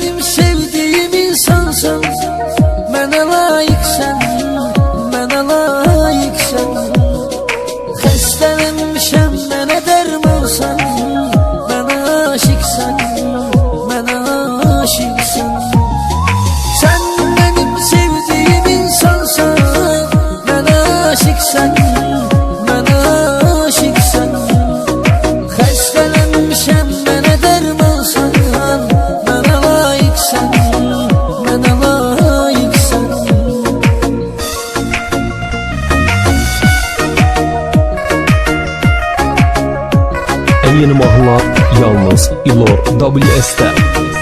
benim sevdiğim insansın. Mənə layiqsən, mənə layiqsən. Xəstələnmişəm, mənə dərmansan. Mənə aşiqsən, mənə aşiqsən. Sən benim sevdiğim insansın. Mənə aşiqsən, mənə aşiqsən. Xəstələnmişəm, mənə dərmansan. Mənə layiqsən, mənə layiqsən. En yeni mahnılar yalnız İlor WS'te.